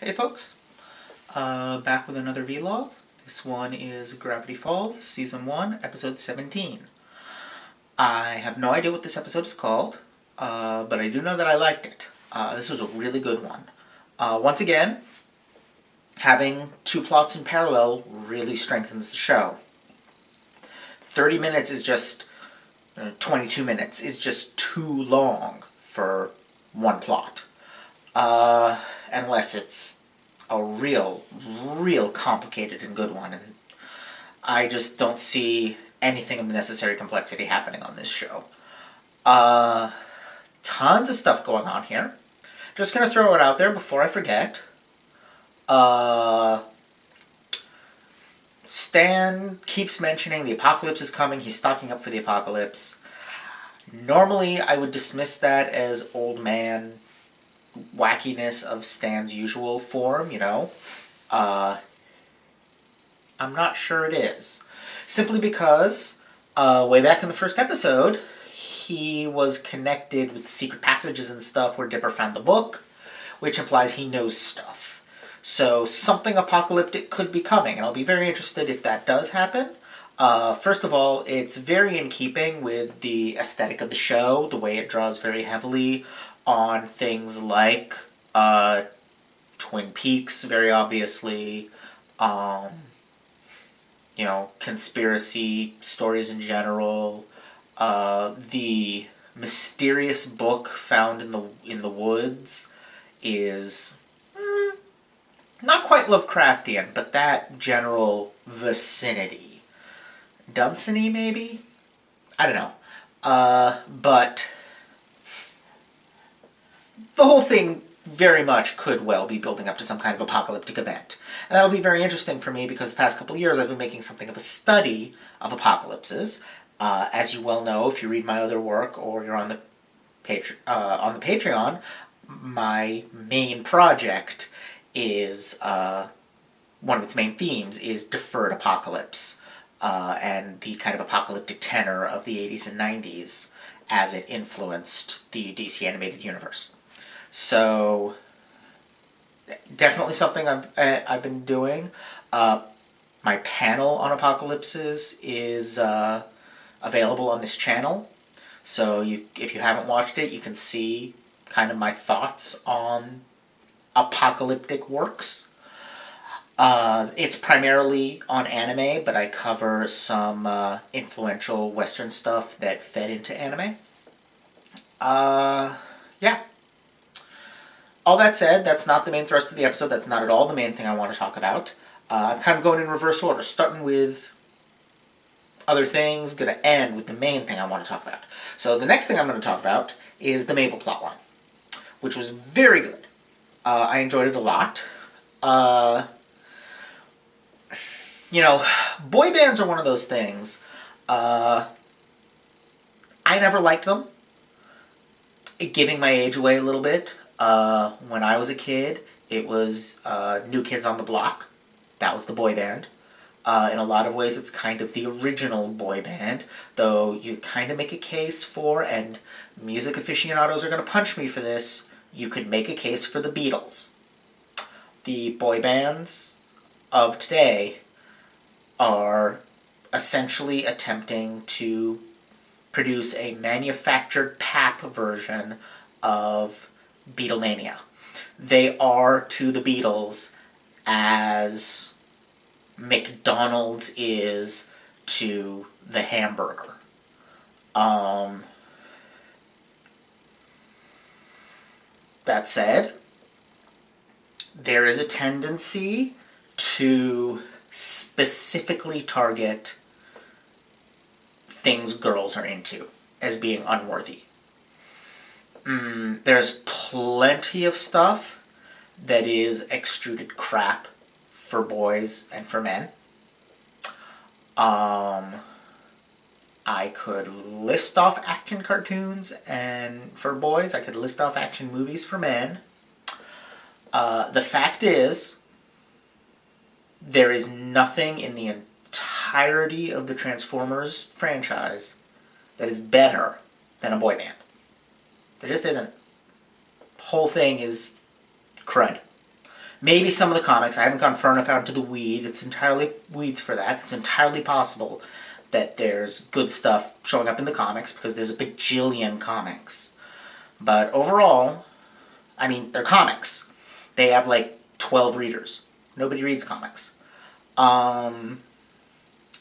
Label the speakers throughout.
Speaker 1: Hey folks, back with another vlog. This one is Gravity Falls, Season 1, Episode 17. I have no idea what this episode is called, but I do know that I liked it. This was a really good one. Once again, having two plots in parallel really strengthens the show. 30 minutes is just, 22 minutes is just too long for one plot. Unless it's a real complicated and good one, and I just don't see anything of the necessary complexity happening on this show. Tons of stuff going on here. Just gonna throw it out there before I forget. Stan keeps mentioning the apocalypse is coming, he's stocking up for the apocalypse. Normally, I would dismiss that as old man wackiness of Stan's usual form, I'm not sure it is. Simply because, way back in the first episode, he was connected with the secret passages and stuff where Dipper found the book, which implies he knows stuff. So something apocalyptic could be coming, and I'll be very interested if that does happen. First of all, it's very in keeping with the aesthetic of the show, the way it draws very heavily on things like Twin Peaks, very obviously, conspiracy stories in general, the mysterious book found in the woods is not quite Lovecraftian, but that general vicinity. Dunsany, maybe? I don't know. But the whole thing very much could well be building up to some kind of apocalyptic event. And that'll be very interesting for me because the past couple of years I've been making something of a study of apocalypses. As you well know, if you read my other work or you're on the Patreon, my main project is one of its main themes is deferred apocalypse and the kind of apocalyptic tenor of the 80s and 90s as it influenced the DC animated universe. So, definitely something I've been doing. My panel on apocalypses is available on this channel. So if you haven't watched it, you can see kind of my thoughts on apocalyptic works. It's primarily on anime, but I cover some influential Western stuff that fed into anime. Yeah. All that said, that's not the main thrust of the episode. That's not at all the main thing I want to talk about. I'm kind of going in reverse order, starting with other things, going to end with the main thing I want to talk about. So the next thing I'm going to talk about is the Mabel plotline, which was very good. I enjoyed it a lot. Boy bands are one of those things. I never liked them. Giving my age away a little bit. When I was a kid, it was New Kids on the Block. That was the boy band. In a lot of ways, it's kind of the original boy band, though you kind of make a case for, and music aficionados are going to punch me for this, you could make a case for the Beatles. The boy bands of today are essentially attempting to produce a manufactured pap version of Beatlemania. They are to the Beatles as McDonald's is to the hamburger. That said, there is a tendency to specifically target things girls are into as being unworthy. There's plenty of stuff that is extruded crap for boys and for men. I could list off action cartoons and for boys. I could list off action movies for men. The fact is, there is nothing in the entirety of the Transformers franchise that is better than a boy band. There just isn't. The whole thing is crud. Maybe some of the comics. I haven't gone far enough out into the weed. It's entirely weeds for that. It's entirely possible that there's good stuff showing up in the comics because there's a bajillion comics. But overall, I mean, they're comics. They have like 12 readers. Nobody reads comics.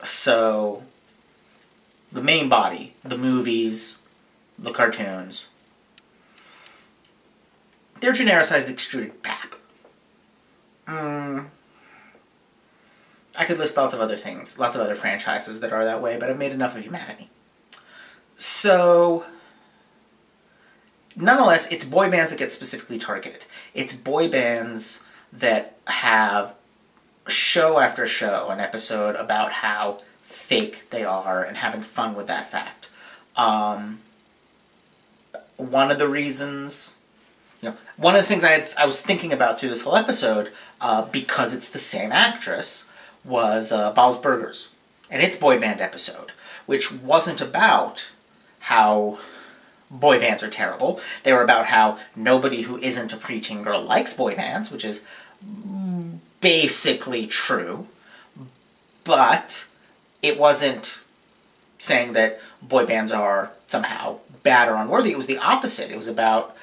Speaker 1: So, the main body, the movies, the cartoons, they're genericized extruded pap. I could list lots of other things, lots of other franchises that are that way, but I've made enough of you mad at me. So, nonetheless, it's boy bands that get specifically targeted. It's boy bands that have show after show an episode about how fake they are and having fun with that fact. One of the reasons, one of the things I was thinking about through this whole episode, because it's the same actress, was Bob's Burgers and its boy band episode, which wasn't about how boy bands are terrible. They were about how nobody who isn't a preteen girl likes boy bands, which is basically true, but it wasn't saying that boy bands are somehow bad or unworthy. It was the opposite. It was about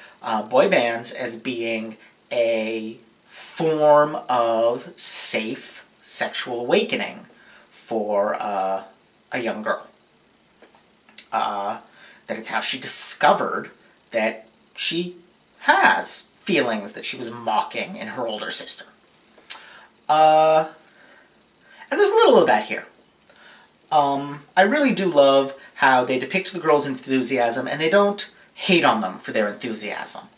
Speaker 1: boy bands as being a form of safe sexual awakening for a young girl. That it's how she discovered that she has feelings that she was mocking in her older sister. And there's a little of that here. I really do love how they depict the girls' enthusiasm, and they don't hate on them for their enthusiasm.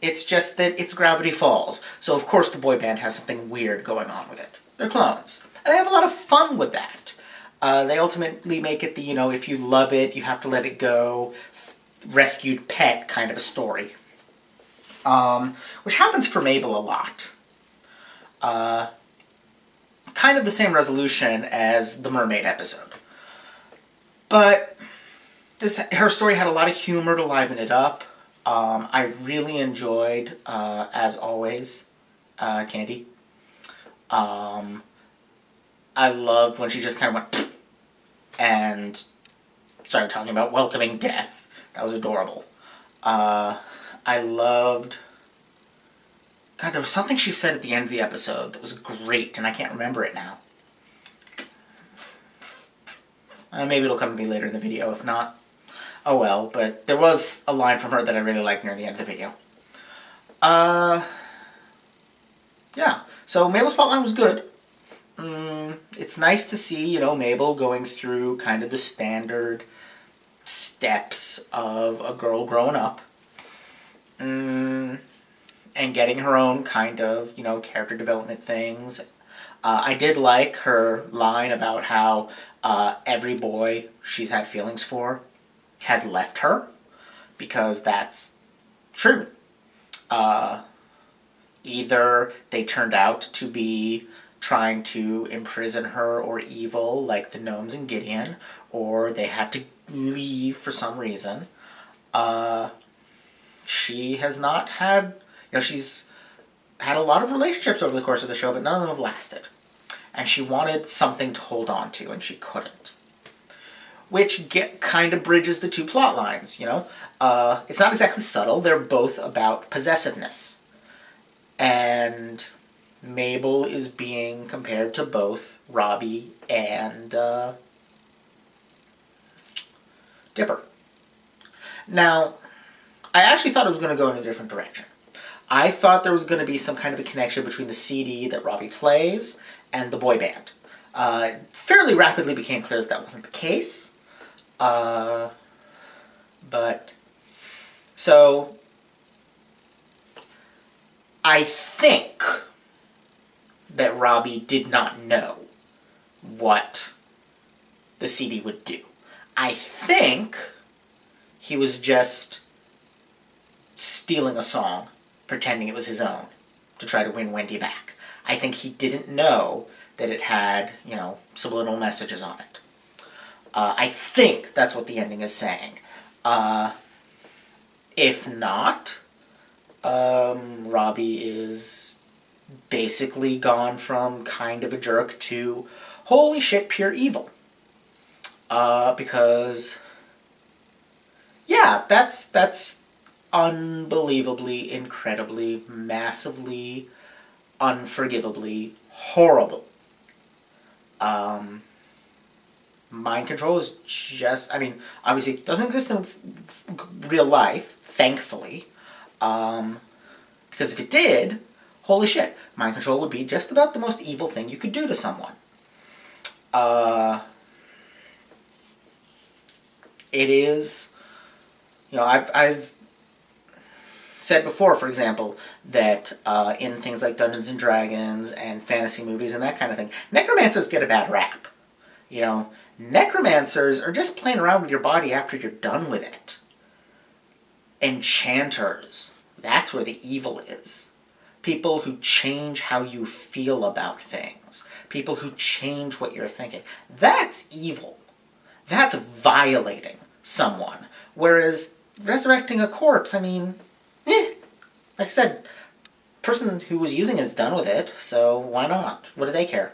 Speaker 1: It's just that it's Gravity Falls, so of course the boy band has something weird going on with it. They're clones, and they have a lot of fun with that. They ultimately make it the, if you love it, you have to let it go, rescued pet kind of a story. Which happens for Mabel a lot. Kind of the same resolution as the Mermaid episode. But her story had a lot of humor to liven it up. I really enjoyed, as always, Candy. I loved when she just kind of went and started talking about welcoming death. That was adorable. I loved... God, there was something she said at the end of the episode that was great, and I can't remember it now. Maybe it'll come to me later in the video, if not. Oh well, but there was a line from her that I really liked near the end of the video. Yeah, so Mabel's plotline was good. It's nice to see, Mabel going through kind of the standard steps of a girl growing up. And getting her own kind of, character development things. I did like her line about how every boy she's had feelings for has left her, because that's true. Either they turned out to be trying to imprison her or evil, like the gnomes in Gideon, or they had to leave for some reason. She has not had... she's had a lot of relationships over the course of the show, but none of them have lasted. And she wanted something to hold on to, and she couldn't. Which kind of bridges the two plot lines, It's not exactly subtle. They're both about possessiveness. And Mabel is being compared to both Robbie and Dipper. Now, I actually thought it was going to go in a different direction. I thought there was going to be some kind of a connection between the CD that Robbie plays and the boy band. It fairly rapidly became clear that wasn't the case. So, I think that Robbie did not know what the CD would do. I think he was just stealing a song, pretending it was his own, to try to win Wendy back. I think he didn't know that it had, subliminal messages on it. I think that's what the ending is saying. If not, Robbie is basically gone from kind of a jerk to holy shit, pure evil. Because, yeah, that's unbelievably, incredibly, massively, unforgivably horrible. Mind control is just, obviously it doesn't exist in real life, thankfully. Because if it did, holy shit, mind control would be just about the most evil thing you could do to someone. It is, I've said before, for example, that in things like Dungeons and Dragons and fantasy movies and that kind of thing, necromancers get a bad rap. Necromancers are just playing around with your body after you're done with it. Enchanters, that's where the evil is. People who change how you feel about things. People who change what you're thinking. That's evil. That's violating someone. Whereas resurrecting a corpse, like I said, person who was using it is done with it, so why not? What do they care?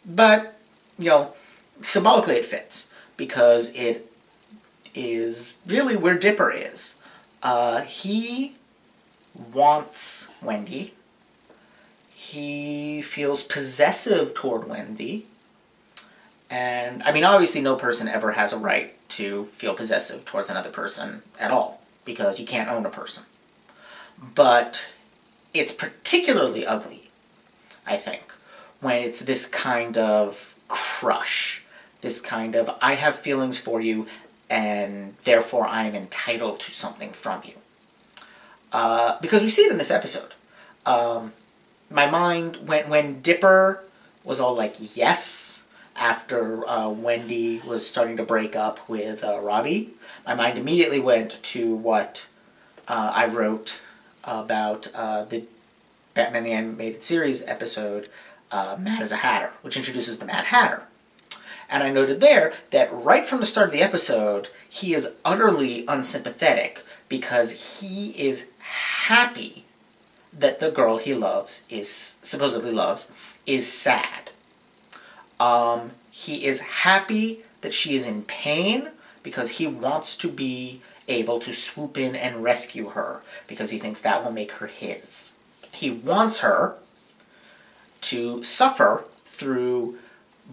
Speaker 1: But, symbolically it fits, because it is really where Dipper is. He wants Wendy. He feels possessive toward Wendy. And, obviously no person ever has a right to feel possessive towards another person at all, because you can't own a person. But it's particularly ugly, I think, when it's this kind of crush, this kind of, I have feelings for you, and therefore I am entitled to something from you. Because we see it in this episode. My mind, when Dipper was all like, yes, after Wendy was starting to break up with Robbie, my mind immediately went to what I wrote about the Batman the Animated Series episode, Mad as a Hatter, which introduces the Mad Hatter. And I noted there that right from the start of the episode, he is utterly unsympathetic because he is happy that the girl he supposedly loves, is sad. He is happy that she is in pain because he wants to be able to swoop in and rescue her because he thinks that will make her his. He wants her to suffer through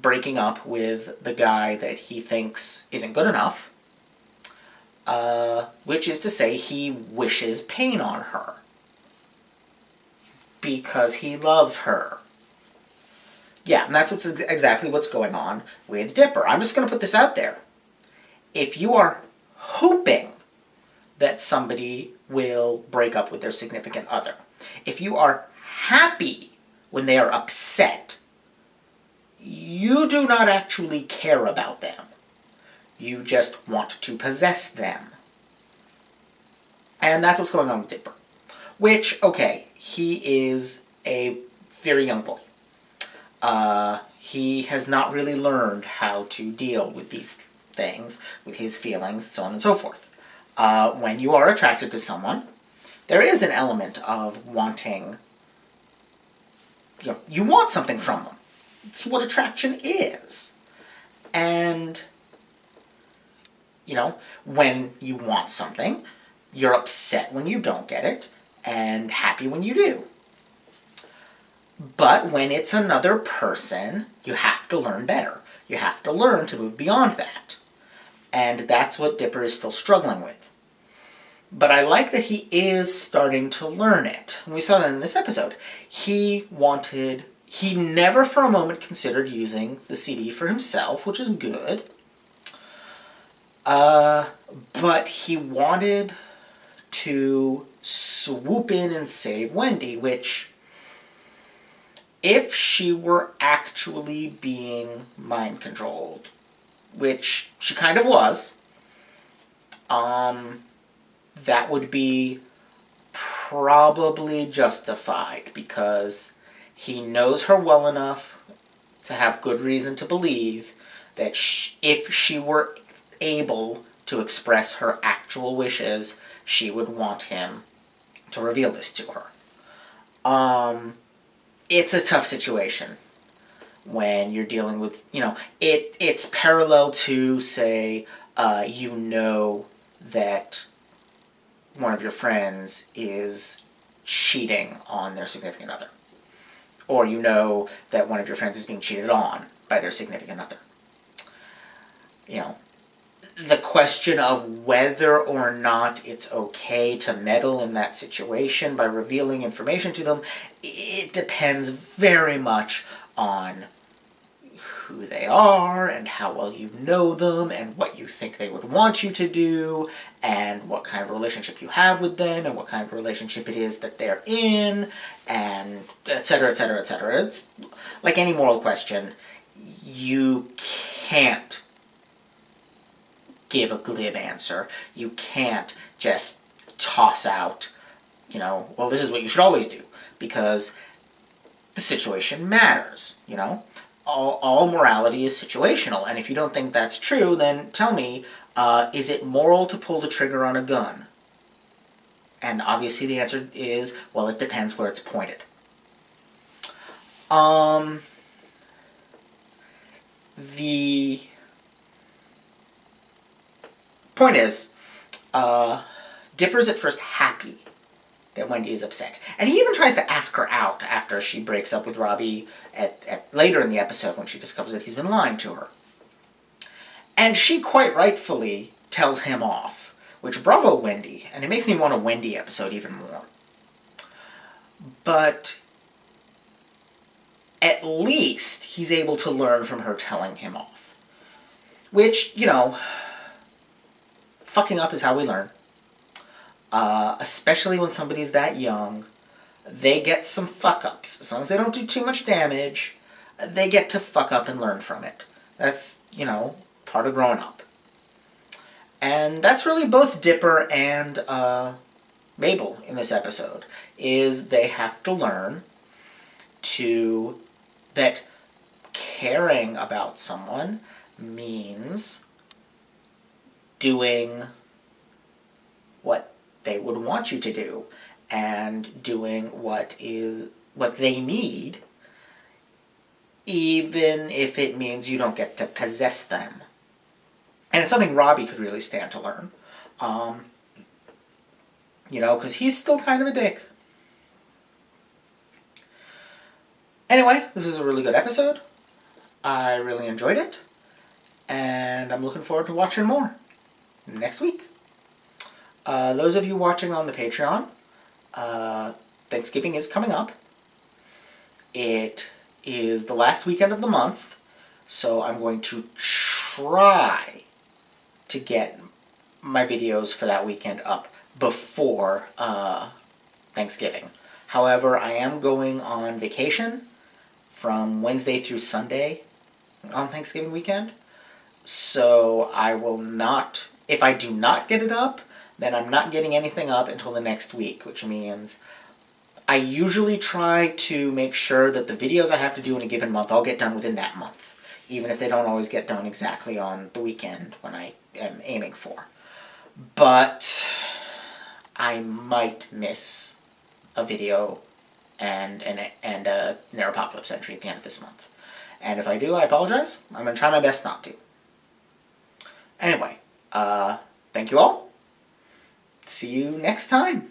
Speaker 1: breaking up with the guy that he thinks isn't good enough, which is to say he wishes pain on her because he loves her. Yeah, and that's exactly what's going on with Dipper. I'm just going to put this out there. If you are hoping that somebody will break up with their significant other, if you are happy when they are upset, you do not actually care about them. You just want to possess them. And that's what's going on with Dipper. Which, okay, he is a very young boy. He has not really learned how to deal with these things, with his feelings, so on and so forth. When you are attracted to someone, there is an element of wanting, you want something from them. It's what attraction is. And, when you want something, you're upset when you don't get it, and happy when you do. But when it's another person, you have to learn better. You have to learn to move beyond that. And that's what Dipper is still struggling with. But I like that he is starting to learn it. And we saw that in this episode. He never for a moment considered using the CD for himself, which is good. But he wanted to swoop in and save Wendy, which, if she were actually being mind-controlled, which she kind of was, that would be probably justified, because he knows her well enough to have good reason to believe that if she were able to express her actual wishes, she would want him to reveal this to her. It's a tough situation when you're dealing with, it's parallel to, say, that one of your friends is cheating on their significant other. Or that one of your friends is being cheated on by their significant other. The question of whether or not it's okay to meddle in that situation by revealing information to them, it depends very much on who they are and how well you know them and what you think they would want you to do and what kind of relationship you have with them and what kind of relationship it is that they're in, and etc., etc., etc. It's like any moral question. You can't give a glib answer. You can't just toss out, well, this is what you should always do, because the situation matters, All morality is situational, and if you don't think that's true, then tell me, is it moral to pull the trigger on a gun? And obviously the answer is, well, it depends where it's pointed. The point is, Dipper's at first happy that Wendy is upset. And he even tries to ask her out after she breaks up with Robbie at later in the episode when she discovers that he's been lying to her. And she quite rightfully tells him off, which bravo Wendy, and it makes me want a Wendy episode even more. But at least he's able to learn from her telling him off. Which, fucking up is how we learn. Especially when somebody's that young, they get some fuck-ups. As long as they don't do too much damage, they get to fuck up and learn from it. That's, part of growing up. And that's really both Dipper and Mabel in this episode, is they have to learn that caring about someone means doing what they would want you to do and doing what they need, even if it means you don't get to possess them. And it's something Robbie could really stand to learn. Because he's still kind of a dick. Anyway, this is a really good episode. I really enjoyed it. And I'm looking forward to watching more next week. Those of you watching on the Patreon, Thanksgiving is coming up. It is the last weekend of the month, so I'm going to try to get my videos for that weekend up before Thanksgiving. However, I am going on vacation from Wednesday through Sunday on Thanksgiving weekend, so I will not, if I do not get it up, then I'm not getting anything up until the next week, which means I usually try to make sure that the videos I have to do in a given month, I'll get done within that month, even if they don't always get done exactly on the weekend when I am aiming for. But I might miss a video and a Neuropocalypse entry at the end of this month. And if I do, I apologize. I'm going to try my best not to. Anyway, thank you all. See you next time.